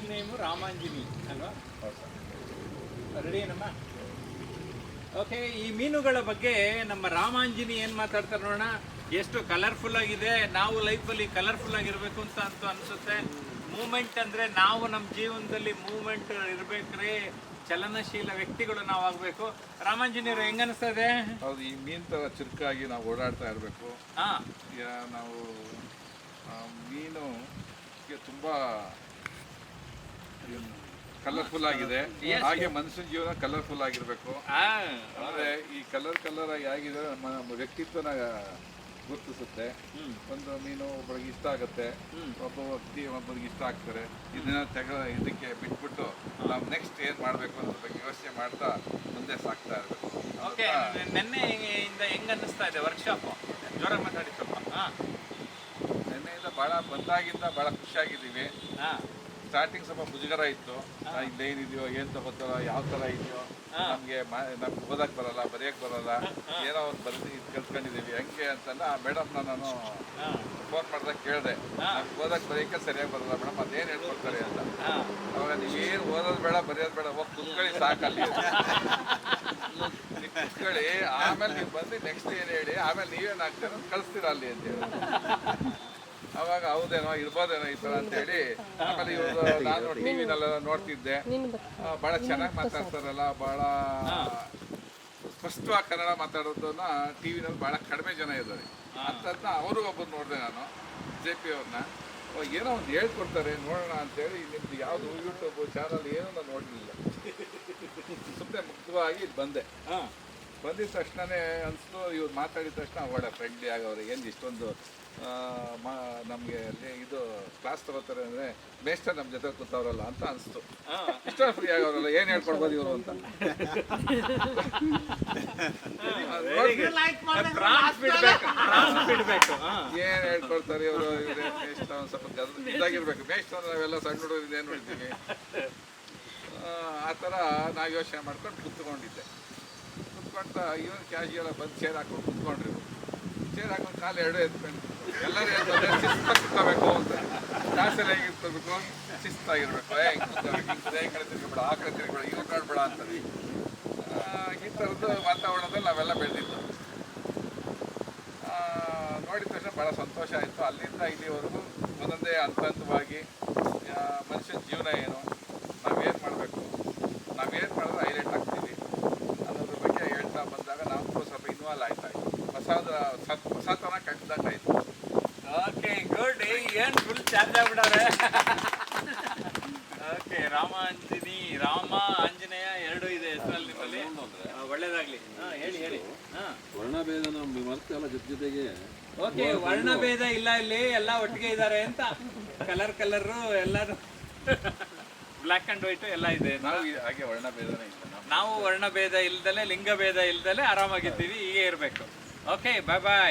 Full name Ramanjini ಅಲ್ವಾ? Ready ಏನಮ್ಮ? Okay, ಈ ಮೀನುಗಳ ಬಗ್ಗೆ ನಮ್ಮ ರಾಮಾಂಜಿನಿ ಏನು ಮಾತಾಡ್ತಾರೆ ನೋಡೋಣ. ಎಷ್ಟು ಕಲರ್ಫುಲ್ ಆಗಿದೆ. ನಾವು ಲೈಫಲ್ಲಿ ಕಲರ್ಫುಲ್ ಆಗಿರಬೇಕು ಅಂತ ಅನಿಸುತ್ತೆ. ಮೂಮೆಂಟ್ ಅಂದರೆ ನಾವು ನಮ್ಮ ಜೀವನದಲ್ಲಿ ಮೂಮೆಂಟ್ ಇರಬೇಕ್ರಿ, ಚಲನಶೀಲ ವ್ಯಕ್ತಿಗಳು ನಾವು ಆಗಬೇಕು. ರಾಮಾಂಜನಿಯವರು ಹೆಂಗ ಅನಿಸ್ತದೆ? ಹೌದು, ಈ ಮೀನು ಥರ ಚುರುಕಾಗಿ ನಾವು ಓಡಾಡ್ತಾ ಇರಬೇಕು. ಈಗ ನಾವು ಮೀನು ತುಂಬ ಕಲರ್ಫುಲ್ ಆಗಿದೆ, ಹಾಗೆ ಮನುಷ್ಯನ ಜೀವನ ಕಲರ್ಫುಲ್ ಆಗಿರಬೇಕು. ಅಂದರೆ ಈ ಕಲರ್ ಆಗಿ ಆಗಿದೆ ನಮ್ಮ ವ್ಯಕ್ತಿತ್ವನ ಗುರುತಿಸುತ್ತೆ. ಒಂದು ಮೀನು ಒಬ್ಬರಿಗೆ ಇಷ್ಟ ಆಗುತ್ತೆ, ಒಬ್ಬ ವ್ಯಕ್ತಿ ಒಬ್ಬರಿಗೆ ಇಷ್ಟ ಆಗ್ತಾರೆ. ಇದಕ್ಕೆ ಬಿಟ್ಬಿಟ್ಟು ನಾವು ನೆಕ್ಸ್ಟ್ ಏನು ಮಾಡಬೇಕು ಅನ್ನೋದ್ರ ಬಗ್ಗೆ ಯೋಚನೆ ಮಾಡ್ತಾ ಮುಂದೆ ಸಾಕ್ತಾ ಇರಬೇಕು. ಓಕೆ, ನಿನ್ನೆಯಿಂದ ಹೆಂಗೆ ಅನ್ನಿಸ್ತಾ ಇದೆ ವರ್ಕ್ಶಾಪ್? ಜೋರ ಮಾತಾಡಿ ಸ್ವಲ್ಪ. ನಿನ್ನೆಯಿಂದ ಬಂದಾಗಿಂದ ಭಾಳ ಖುಷಿಯಾಗಿದ್ದೀವಿ. ಸ್ಟಾರ್ಟಿಂಗ್ ಸ್ವಲ್ಪ ಮುಜುಗರ ಇತ್ತು, ಇಲ್ಲೇನಿದೆಯೋ, ಏನು ತಗೋತಾರೋ, ಯಾವ ಥರ ಇದೆಯೋ, ನಮ್ಗೆ ಓದಕ್ಕೆ ಬರಲ್ಲ, ಬರೆಯಕ್ಕೆ ಬರಲ್ಲ, ಏನೋ ಒಂದು ಬರೆದು ಕಲ್ತ್ಕೊಂಡಿದ್ದೀವಿ ಹೆಂಗೆ ಅಂತಲ್ಲ. ಮೇಡಮ್ನ ನಾನು ಫೋನ್ ಮಾಡಿದಾಗ ಕೇಳಿದೆ, ನಮ್ಗೆ ಓದಕ್ಕೆ ಬರೆಯೋಕ್ಕೆ ಸರಿಯಾಗಿ ಬರಲ್ಲ ಮೇಡಮ್, ಅದೇನು ಹೇಳ್ಕೊಡ್ತಾರೆ ಅಂತ. ಅವಾಗ ನೀವೇನು ಓದೋದು ಬೇಡ, ಬರೆಯೋದು ಬೇಡ, ಹೋಗಿ ಕುತ್ಕೊಳ್ಳಿ ಸಾಕಲ್ಲಿ, ಕುತ್ಕೊಳ್ಳಿ, ಆಮೇಲೆ ನೀವು ಬಂದು ನೆಕ್ಸ್ಟ್ ಏನು ಹೇಳಿ, ಆಮೇಲೆ ನೀವೇನು ಆಗ್ತೀರ ಕಳಿಸ್ತೀರ ಅಲ್ಲಿ ಅಂತ ಹೇಳಿ. ಅವಾಗ ಹೌದೇನೋ ಇರ್ಬೋದೇನೋ ಈ ಥರ ಅಂತೇಳಿ. ಆಮೇಲೆ ಇವಾಗ ನಾನು ಟಿವಿನೆಲ್ಲ ನೋಡ್ತಿದ್ದೆ, ಭಾಳ ಚೆನ್ನಾಗಿ ಮಾತಾಡ್ತಾರಲ್ಲ, ಭಾಳ ಸ್ಪಷ್ಟವಾಗಿ ಕನ್ನಡ ಮಾತಾಡೋದನ್ನ ಟಿವಿನಲ್ಲಿ ಭಾಳ ಕಡಿಮೆ ಜನ ಇದ್ದಾರೆ. ಅಂಥದ್ದನ್ನ ಅವರು ಒಬ್ಬರು ನೋಡಿದೆ ನಾನು, JP ಅವ್ರನ್ನ. ಏನೋ ಒಂದು ಹೇಳ್ಕೊಡ್ತಾರೆ ನೋಡೋಣ ಅಂತೇಳಿ ನಿಮ್ದು ಯಾವುದು ಯೂಟ್ಯೂಬ್ ಚಾನಲ್ ಏನೋ ನಾನು ನೋಡಲಿಲ್ಲ, ಸುಮ್ಮನೆ ಮುಕ್ತವಾಗಿ ಬಂದೆ. ಬಂದಿದ ತಕ್ಷಣವೇ ಅನಿಸ್ತು, ಇವ್ರು ಮಾತಾಡಿದ ತಕ್ಷಣ ಒಳ್ಳೆ ಫ್ರೆಂಡ್ಲಿ ಆಗವ್ರೆ, ಏನು ಇಷ್ಟೊಂದು ನಮಗೆ ಇದು ಕ್ಲಾಸ್ ತಗೋತಾರೆ ಅಂದರೆ ಮೇಸ್ಟರ್ ನಮ್ಮ ಜೊತೆ ಕೂತವ್ರಲ್ಲ ಅಂತ ಅನಿಸ್ತು. ಇಷ್ಟೊಂದು ಫ್ರೀ ಆಗವ್ರಲ್ಲ, ಏನು ಹೇಳ್ಕೊಡ್ಬೋದು ಇವರು ಅಂತ. ಏನು ಹೇಳ್ಕೊಡ್ತಾರೆ ಇವರು, ಮೇಸ್ಟ್ ಒಂದು ಸ್ವಲ್ಪ ಇದಾಗಿರ್ಬೇಕು. ಮೇಸ್ಟ್ ಅಂದ್ರೆ ನಾವೆಲ್ಲ ಸಣ್ಣ ಹುಡುಗರಿಂದ ಏನು ನೋಡ್ತೀವಿ, ಆ ಥರ ನಾವು ಯೋಚನೆ ಮಾಡ್ಕೊಂಡು ಕುತ್ಕೊಂಡಿದ್ದೆ. ಕುತ್ಕೊಳ್ತಾ ಇವನು ಕ್ಯಾಶುಯಲ್ ಬಂದು ಚೇರ್ ಹಾಕೊಂಡು ಕುತ್ಕೊಂಡ್ರಿ. ಚೇರ್ ಹಾಕೊಂಡು ಕಾಲು ಎರಡು ಎತ್ಕೊಂಡು ಎಲ್ಲರೂ ಹೇಳ್ತಾರೆ ಶಿಸ್ತಾಗಿ ಕುತ್ಕೋಬೇಕು ಅಂತ. ಕ್ಲಾಸಲ್ಲಿ ಹೇಗಿರ್ಬೇಕು, ಶಿಸ್ತಾಗಿರ್ಬೇಕು, ಹಿಂಗೆ ಕುತ್ಕೋಬೇಕು, ಹಿಂಗೆ ಕಡೆ ತಿರ್ಗಿಬೇಡ, ಆ ಕಡೆ ತಿರ್ಗಿಬೇಡ, ಇವ್ರು ನೋಡ್ಬೇಡ ಅಂತಾರೆ. ಈ ಥರದ್ದು ವಾತಾವರಣದಲ್ಲಿ ನಾವೆಲ್ಲ ಬೆಳೆದಿದ್ದು ನೋಡಿದ ತಕ್ಷಣ ಭಾಳ ಸಂತೋಷ ಆಯಿತು. ಅಲ್ಲಿಂದ ಇಲ್ಲಿವರೆಗೂ ಒಂದೊಂದೇ ಹಂತವಾಗಿ ಮನುಷ್ಯನ ಜೀವನ ಏನು, ನಾವೇನು ಮಾಡಬೇಕು, ನಾವೇನು ಮಾಡಿದ್ರೆ ಹೈಲೈಟ್ ಆಗ್ತೀವಿ ಅನ್ನೋದ್ರ ಬಗ್ಗೆ ಹೇಳ್ತಾ ಬಂದಾಗ ನಾವು ಸ್ವಲ್ಪ ಇನ್ವಾಲ್ವ್ ಆಯ್ತಾಯಿತ್ತು, ಹೊಸತನ ಕಂಡಾಗಾಯ್ತು. Okay, good. ಏನು ಫುಲ್ ಚಾರ್ಜ್ ಆಗ್ಬಿಡವ್ರೆ. ಓಕೆ, ರಾಮಾಂಜನಿ, ರಾಮ ಆಂಜನೇಯ ಎರಡು ಇದೆ ಹೆಸರಲ್ಲಿ ನಿಮ್ಮಲ್ಲಿ. ಒಳ್ಳೇದಾಗ್ಲಿ. ಹೇಳಿ. ವರ್ಣಭೇದ ಮರ್ತೆಲ್ಲ ಜೊತೆಗೆ. ಓಕೆ, ವರ್ಣಭೇದ ಇಲ್ಲ, ಇಲ್ಲಿ ಎಲ್ಲ ಒಟ್ಟಿಗೆ ಇದ್ದಾರೆ ಅಂತ. ಕಲರು ಎಲ್ಲರೂ ಬ್ಲ್ಯಾಕ್ ಆ್ಯಂಡ್ ವೈಟು ಎಲ್ಲ ಇದೆ. ಹಾಗೆ ವರ್ಣಭೇದನೇ ಇಲ್ಲ, ನಾವು ವರ್ಣಭೇದ ಇಲ್ದಲೆ, ಲಿಂಗಭೇದ ಇಲ್ದಲೆ ಆರಾಮಾಗಿದ್ದೀವಿ. ಹೀಗೆ ಇರಬೇಕು. ಓಕೆ, ಬಾಯ್.